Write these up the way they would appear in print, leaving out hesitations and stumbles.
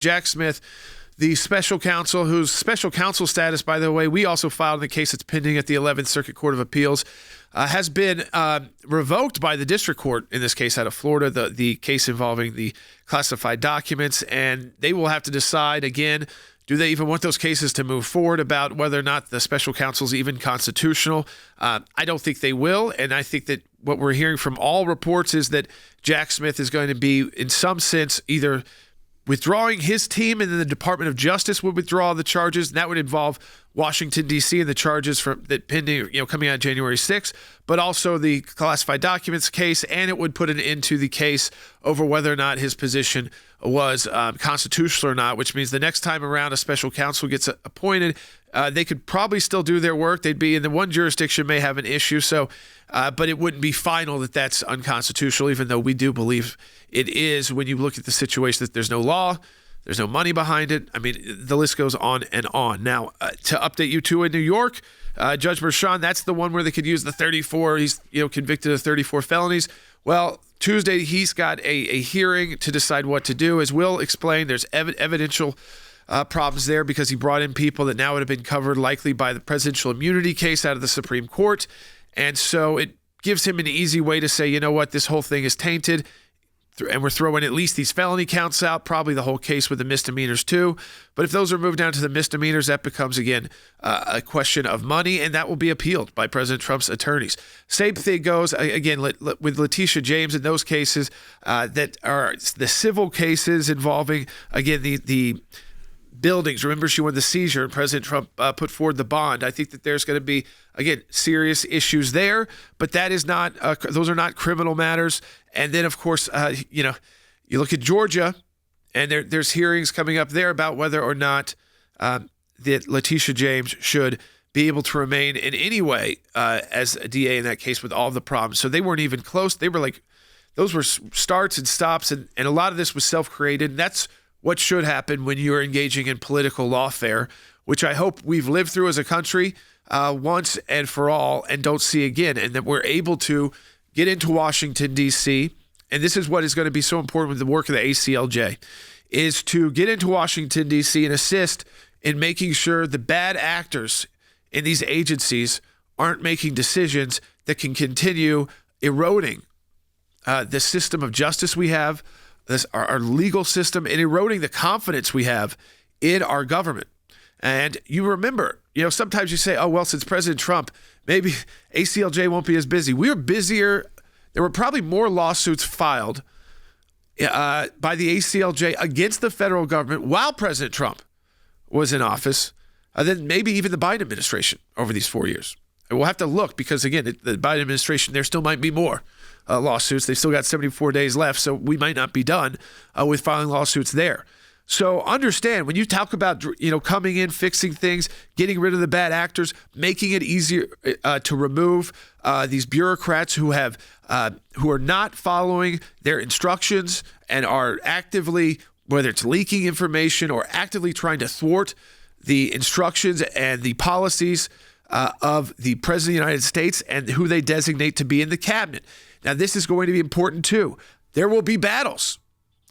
Jack Smith, the special counsel, whose special counsel status, by the way, we also filed in the case that's pending at the 11th Circuit Court of Appeals, has been revoked by the district court, in this case out of Florida, the case involving the classified documents. And they will have to decide, again, do they even want those cases to move forward about whether or not the special counsel is even constitutional? I don't think they will. And I think that what we're hearing from all reports is that Jack Smith is going to be, in some sense, either withdrawing his team, and then the Department of Justice would withdraw the charges. And that would involve Washington, D.C. and the charges from that pending, coming out January 6th, but also the classified documents case. And it would put an end to the case over whether or not his position was constitutional or not, which means the next time around a special counsel gets appointed, they could probably still do their work. They'd be in the one jurisdiction, may have an issue. So, but it wouldn't be final that that's unconstitutional, even though we do believe it is when you look at the situation that there's no law, there's no money behind it. I mean, the list goes on and on. Now, to update you too, in New York, Judge Merchan, that's the one where they could use the 34. He's convicted of 34 felonies. Well, Tuesday, he's got a hearing to decide what to do. As Will explained, there's evidential problems there because he brought in people that now would have been covered likely by the presidential immunity case out of the Supreme Court. And so it gives him an easy way to say, you know what, this whole thing is tainted. And we're throwing at least these felony counts out, probably the whole case with the misdemeanors too. But if those are moved down to the misdemeanors, that becomes, again, a question of money, and that will be appealed by President Trump's attorneys. Same thing goes, again, with Letitia James in those cases that are the civil cases involving, again, the buildings. Remember, she won the seizure, and President Trump put forward the bond. I think that there's going to be, again, serious issues there, but that is not; those are not criminal matters. And then, of course, you look at Georgia, and there's hearings coming up there about whether or not that Letitia James should be able to remain in any way as a DA in that case with all of the problems. So they weren't even close. They were like, those were starts and stops, and a lot of this was self-created. And that's what should happen when you're engaging in political lawfare, which I hope we've lived through as a country once and for all and don't see again, and that we're able to get into Washington, D.C., and this is what is going to be so important with the work of the ACLJ, is to get into Washington, D.C. and assist in making sure the bad actors in these agencies aren't making decisions that can continue eroding the system of justice we have, our legal system, and eroding the confidence we have in our government. And you remember, sometimes you say, oh, well, since President Trump, maybe ACLJ won't be as busy. We were busier. There were probably more lawsuits filed by the ACLJ against the federal government while President Trump was in office than maybe even the Biden administration over these 4 years. And we'll have to look because, again, the Biden administration, there still might be more lawsuits. They've still got 74 days left, so we might not be done with filing lawsuits there. So understand, when you talk about, coming in, fixing things, getting rid of the bad actors, making it easier to remove these bureaucrats who are not following their instructions and are actively, whether it's leaking information or actively trying to thwart the instructions and the policies of the President of the United States and who they designate to be in the cabinet. Now, this is going to be important too. There will be battles.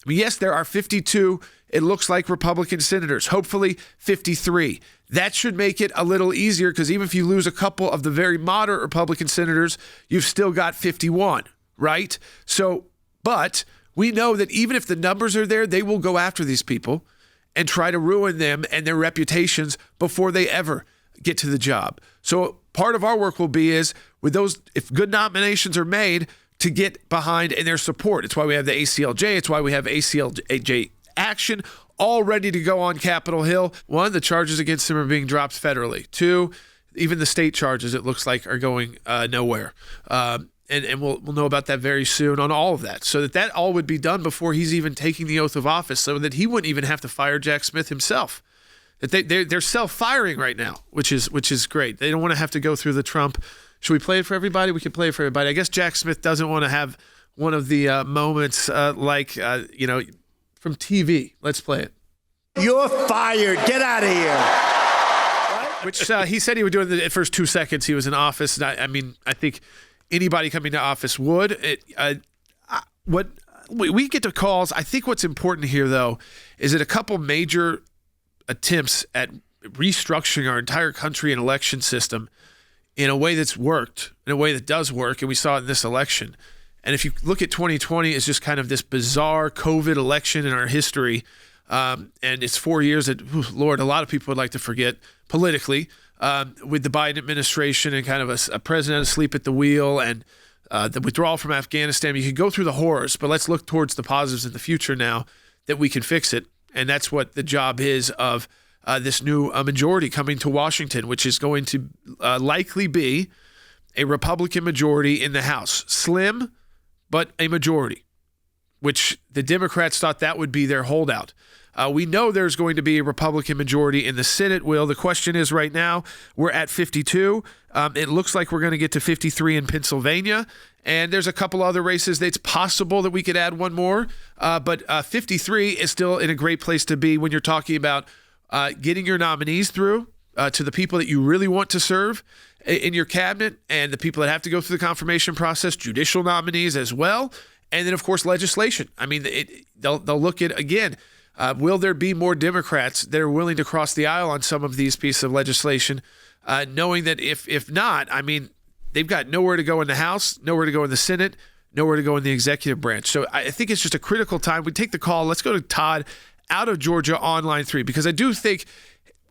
I mean, yes, there are 52, it looks like, Republican senators, hopefully 53. That should make it a little easier because even if you lose a couple of the very moderate Republican senators, you've still got 51, right? So, but we know that even if the numbers are there, they will go after these people and try to ruin them and their reputations before they ever get to the job. So part of our work will be is with those, if good nominations are made, to get behind in their support. It's why we have the ACLJ. It's why we have ACLJ action all ready to go on Capitol Hill. One, the charges against him are being dropped federally. Two, even the state charges, it looks like, are going nowhere. And we'll know about that very soon on all of that. So that all would be done before he's even taking the oath of office, so that he wouldn't even have to fire Jack Smith himself. That they're self-firing right now, which is great. They don't want to have to go through the Trump. Should we play it for everybody? We can play it for everybody. I guess Jack Smith doesn't want to have one of the moments from TV. Let's play it. You're fired. Get out of here. Which he said he would do in the first 2 seconds he was in office. And I think anybody coming to office would. we get to calls. I think what's important here, though, is that a couple major attempts at restructuring our entire country and election system in a way that's worked, in a way that does work, and we saw it in this election. And if you look at 2020 as just kind of this bizarre COVID election in our history, and it's 4 years that, Lord, a lot of people would like to forget politically, with the Biden administration and kind of a president asleep at the wheel and the withdrawal from Afghanistan. You could go through the horrors, but let's look towards the positives in the future now that we can fix it. And that's what the job is of this new majority coming to Washington, which is going to likely be a Republican majority in the House. Slim, but a majority, which the Democrats thought that would be their holdout. We know there's going to be a Republican majority in the Senate, Will. The question is right now, we're at 52. It looks like we're going to get to 53 in Pennsylvania. And there's a couple other races that it's possible that we could add one more. But 53 is still in a great place to be when you're talking about getting your nominees through to the people that you really want to serve in your cabinet and the people that have to go through the confirmation process, judicial nominees as well. And then, of course, legislation. I mean, they'll look at, again, will there be more Democrats that are willing to cross the aisle on some of these pieces of legislation, knowing that if not, I mean, they've got nowhere to go in the House, nowhere to go in the Senate, nowhere to go in the executive branch. So I think it's just a critical time. We take the call. Let's go to Todd out of Georgia on line 3, because I do think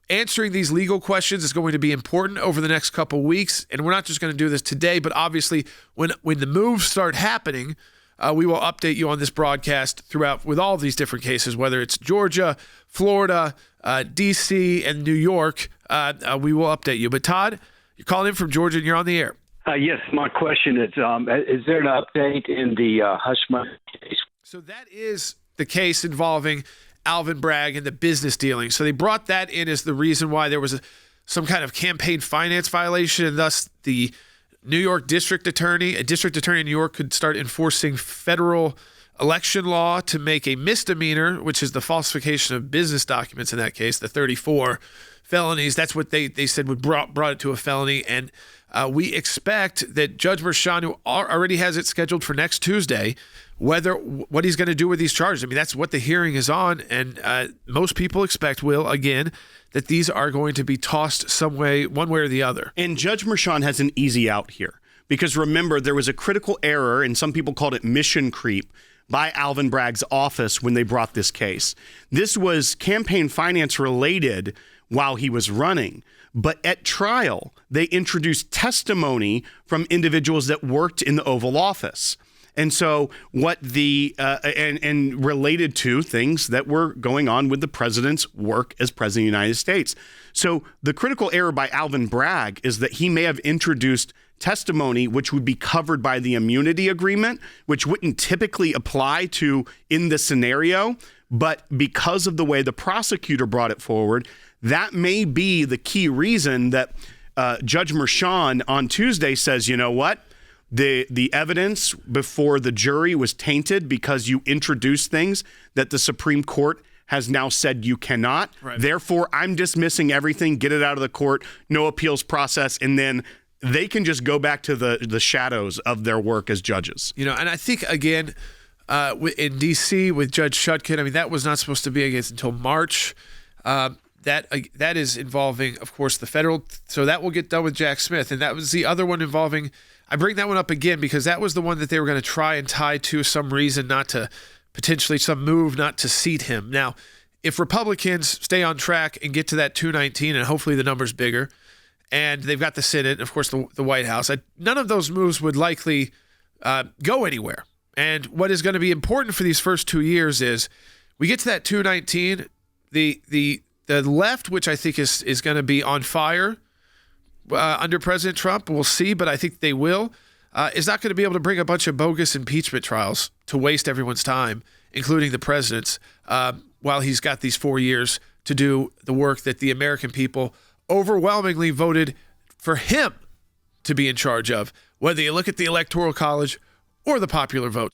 answering these legal questions is going to be important over the next couple weeks. And we're not just going to do this today, but obviously when the moves start happening, we will update you on this broadcast throughout with all of these different cases, whether it's Georgia, Florida, D.C., and New York. We will update you. But Todd, you're calling in from Georgia and you're on the air. Yes, my question is there an update in the hush money case? So that is the case involving Alvin Bragg and the business dealing. So they brought that in as the reason why there was some kind of campaign finance violation, and thus the New York a district attorney in New York could start enforcing federal election law to make a misdemeanor, which is the falsification of business documents in that case, the 34 felonies. That's what they said would brought it to a felony. And we expect that Judge Merchan, who already has it scheduled for next Tuesday, what he's going to do with these charges. I mean, that's what the hearing is on. And most people expect, Will, again, that these are going to be tossed some way, one way or the other. And Judge Merchan has an easy out here. Because remember, there was a critical error, and some people called it mission creep, by Alvin Bragg's office when they brought this case. This was campaign finance related while he was running. But at trial, they introduced testimony from individuals that worked in the Oval Office. And so what and related to things that were going on with the president's work as president of the United States. So the critical error by Alvin Bragg is that he may have introduced testimony which would be covered by the immunity agreement, which wouldn't typically apply to in this scenario. But because of the way the prosecutor brought it forward, that may be the key reason that Judge Merchan on Tuesday says, you know what? The evidence before the jury was tainted because you introduced things that the Supreme Court has now said you cannot. Right. Therefore, I'm dismissing everything, get it out of the court, no appeals process, and then they can just go back to the shadows of their work as judges. You know, and I think, again, in D.C. with Judge Shutkin, I mean, that was not supposed to be against until March. That is involving, of course, the federal. So that will get done with Jack Smith. And that was the other one involving, I bring that one up again because that was the one that they were going to try and tie to some reason not to, potentially some move not to seat him. Now, if Republicans stay on track and get to that 219, and hopefully the number's bigger, and they've got the Senate, and of course the White House, none of those moves would likely go anywhere. And what is going to be important for these first 2 years is we get to that 219, the left, which I think is going to be on fire under President Trump, we'll see, but I think they will, is not going to be able to bring a bunch of bogus impeachment trials to waste everyone's time, including the president's, while he's got these 4 years to do the work that the American people overwhelmingly voted for him to be in charge of, whether you look at the Electoral College or the popular vote.